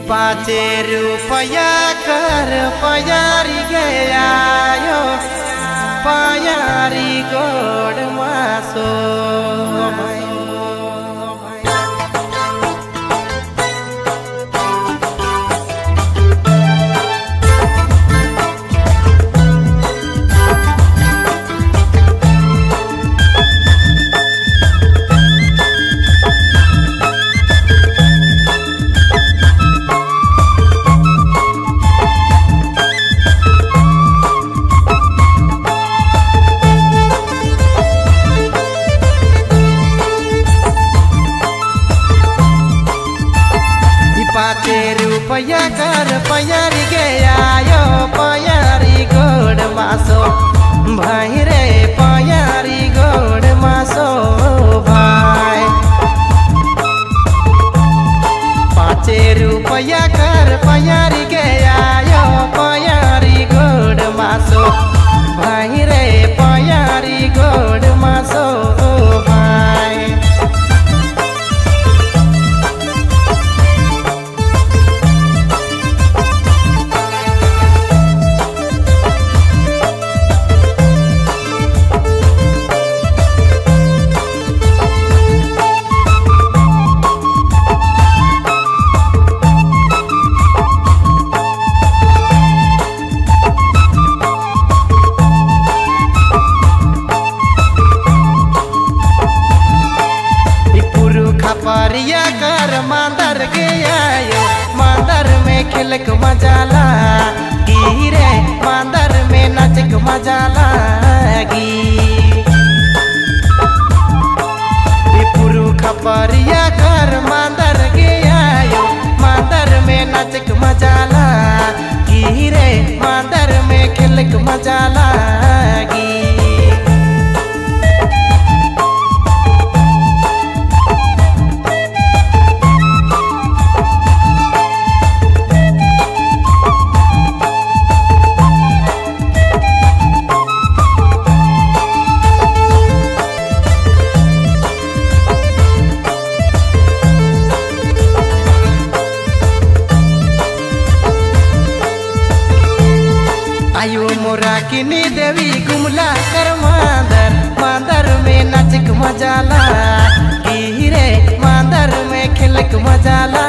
पाँचे रुपया कर पयारी गया यो पयारी गोड़ मासो रुपया कर पयारी गया यो पयारी गोड़ मासो भाई रे पयारी गोड़ मासो भाई। 5 रुपया कर पयारी गया यो पयारी गोड़ मासो भाई रे पयारी गोड़ मासो भाई। परिया कर मांदर गया यो मांदर में खिलक मजाला गिरे मांदर में नचक मजाला गी पुरुख परिया कर मांदर गया यो मांदर में नचक मजाला गिरे मांदर में खिलक मजाला गी। आयो मोरा किनी देवी गुमला कर मांदर मांदर में नचक मजाला गिरे मांदर में खिलक मजाला